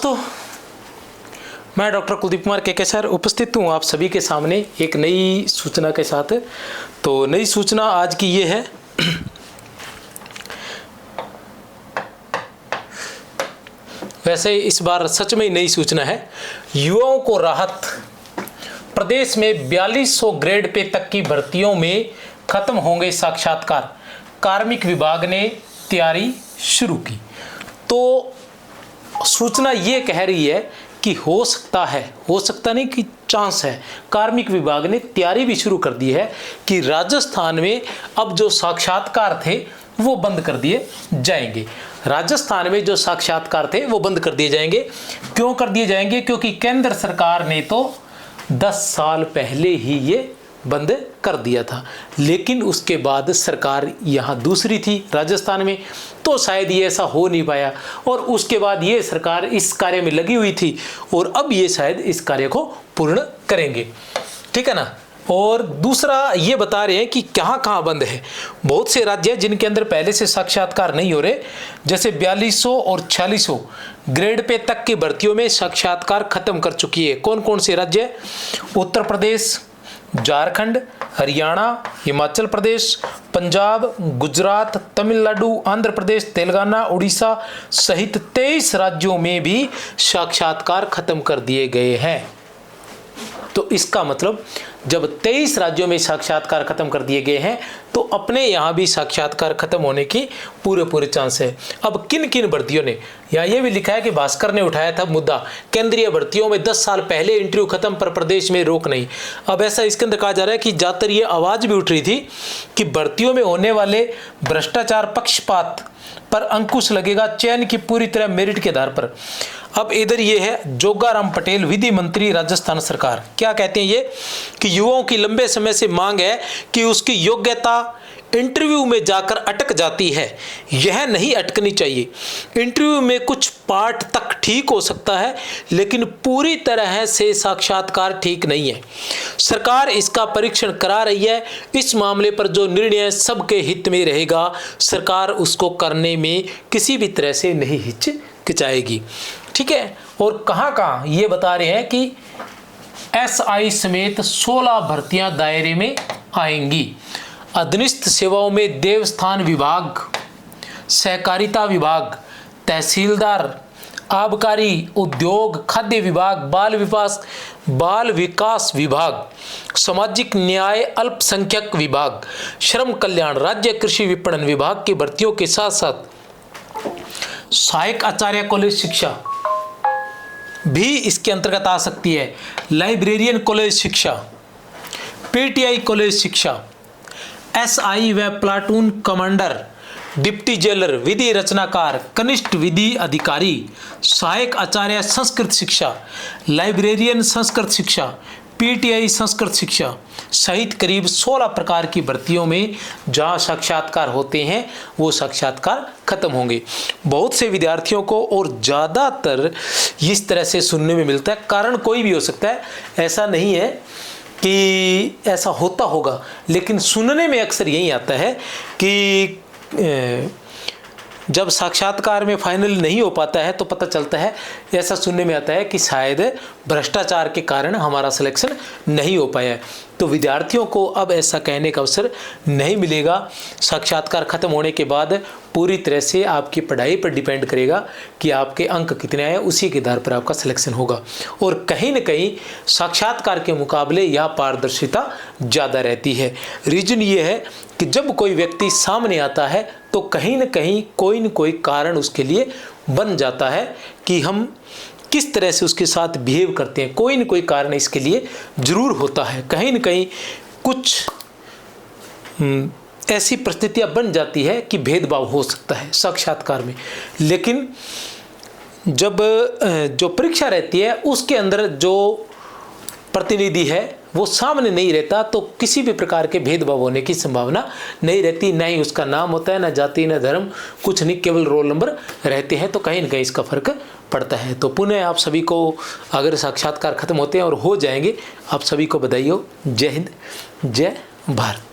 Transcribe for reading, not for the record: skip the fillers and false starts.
तो मैं डॉक्टर कुलदीप कुमार के सर उपस्थित हूँ आप सभी के सामने एक नई सूचना के साथ। तो नई सूचना आज की ये है वैसे इस बार सच में नई सूचना है। युवाओं को राहत, प्रदेश में 4200 ग्रेड पे तक की भर्तियों में खत्म होंगे साक्षात्कार, कार्मिक विभाग ने तैयारी शुरू की। तो सूचना ये कह रही है कि हो सकता नहीं कि चांस है, कार्मिक विभाग ने तैयारी भी शुरू कर दी है कि राजस्थान में अब जो साक्षात्कार थे वो बंद कर दिए जाएंगे। राजस्थान में जो साक्षात्कार थे वो बंद कर दिए जाएंगे। क्यों कर दिए जाएंगे? क्योंकि केंद्र सरकार ने तो 10 साल पहले ही ये बंद कर दिया था, लेकिन उसके बाद सरकार यहाँ दूसरी थी राजस्थान में, तो शायद ये ऐसा हो नहीं पाया और उसके बाद ये सरकार इस कार्य में लगी हुई थी और अब ये शायद इस कार्य को पूर्ण करेंगे। ठीक है ना। और दूसरा ये बता रहे हैं कि कहाँ बंद है। बहुत से राज्य हैं जिनके अंदर पहले से साक्षात्कार नहीं हो रहे, जैसे 4200 और 4600 ग्रेड पे तक की भर्तियों में साक्षात्कार खत्म कर चुकी है। कौन कौन से राज्य? उत्तर प्रदेश, झारखंड, हरियाणा, हिमाचल प्रदेश, पंजाब, गुजरात, तमिलनाडु, आंध्र प्रदेश, तेलंगाना, उड़ीसा सहित 23 राज्यों में भी साक्षात्कार खत्म कर दिए गए हैं। तो इसका मतलब जब 23 राज्यों में साक्षात्कार खत्म कर दिए गए हैं तो अपने यहाँ भी साक्षात्कार खत्म होने की पूरे चांस है। अब किन किन भर्तियों ने, यहाँ ये भी लिखा है कि भास्कर ने उठाया था मुद्दा, केंद्रीय भर्तियों में 10 साल पहले इंटरव्यू खत्म पर प्रदेश में रोक नहीं। अब ऐसा इसके अंदर कहा जा रहा है कि ज़्यादातर ये आवाज़ भी उठ रही थी कि भर्तियों में होने वाले भ्रष्टाचार, पक्षपात पर अंकुश लगेगा, चयन की पूरी तरह मेरिट के आधार पर। अब इधर ये है जोगाराम पटेल, विधि मंत्री राजस्थान सरकार, क्या कहते हैं ये कि युवाओं की लंबे समय से मांग है कि उसकी योग्यता इंटरव्यू में जाकर अटक जाती है, यह नहीं अटकनी चाहिए। इंटरव्यू में कुछ पार्ट तक ठीक हो सकता है लेकिन पूरी तरह से साक्षात्कार ठीक नहीं है। सरकार इसका परीक्षण करा रही है। इस मामले पर जो निर्णय सबके हित में रहेगा सरकार उसको करने में किसी भी तरह से नहीं हिचकिचाएगी। ठीक है। और कहाँ ये बता रहे हैं कि SI समेत 16 भर्तियां दायरे में आएंगी। अधीनस्थ सेवाओं में देवस्थान विभाग, सहकारिता विभाग, तहसीलदार, आबकारी, उद्योग, खाद्य विभाग, बाल विकास विभाग, सामाजिक न्याय अल्पसंख्यक विभाग, श्रम कल्याण, राज्य कृषि विपणन विभाग की भर्तियों के साथ साथ सहायक आचार्य कॉलेज शिक्षा भी इसके अंतर्गत आ सकती है। लाइब्रेरियन कॉलेज शिक्षा, PTI कॉलेज शिक्षा, SI व प्लाटून कमांडर, डिप्टी जेलर, विधि रचनाकार, कनिष्ठ विधि अधिकारी, सहायक आचार्य संस्कृत शिक्षा, लाइब्रेरियन संस्कृत शिक्षा, PTI संस्कृत शिक्षा सहित करीब 16 प्रकार की भर्तियों में जहां साक्षात्कार होते हैं वो साक्षात्कार खत्म होंगे। बहुत से विद्यार्थियों को और ज़्यादातर इस तरह से सुनने में मिलता है, कारण कोई भी हो सकता है, ऐसा नहीं है कि ऐसा होता होगा, लेकिन सुनने में अक्सर यही आता है कि जब साक्षात्कार में फाइनल नहीं हो पाता है तो पता चलता है, ऐसा सुनने में आता है कि शायद भ्रष्टाचार के कारण हमारा सिलेक्शन नहीं हो पाया है। तो विद्यार्थियों को अब ऐसा कहने का अवसर नहीं मिलेगा। साक्षात्कार खत्म होने के बाद पूरी तरह से आपकी पढ़ाई पर डिपेंड करेगा कि आपके अंक कितने आए, उसी के आधार पर आपका सिलेक्शन होगा। और कहीं न कहीं साक्षात्कार के मुकाबले यह पारदर्शिता ज़्यादा रहती है। रीजन ये है कि जब कोई व्यक्ति सामने आता है तो कहीं न कहीं कोई न कोई कारण उसके लिए बन जाता है कि हम किस तरह से उसके साथ बिहेव करते हैं, कोई न कोई कारण इसके लिए ज़रूर होता है। कहीं न कहीं कुछ ऐसी परिस्थितियां बन जाती है कि भेदभाव हो सकता है साक्षात्कार में, लेकिन जब जो परीक्षा रहती है उसके अंदर जो प्रतिनिधि है वो सामने नहीं रहता तो किसी भी प्रकार के भेदभाव होने की संभावना नहीं रहती। ना ही उसका नाम होता है, ना जाति, ना धर्म, कुछ नहीं, केवल रोल नंबर रहते हैं। तो कहीं ना कहीं इसका फर्क पड़ता है। तो पुनः आप सभी को, अगर साक्षात्कार खत्म होते हैं और हो जाएंगे, आप सभी को बधाई हो। जय हिंद, जय भारत।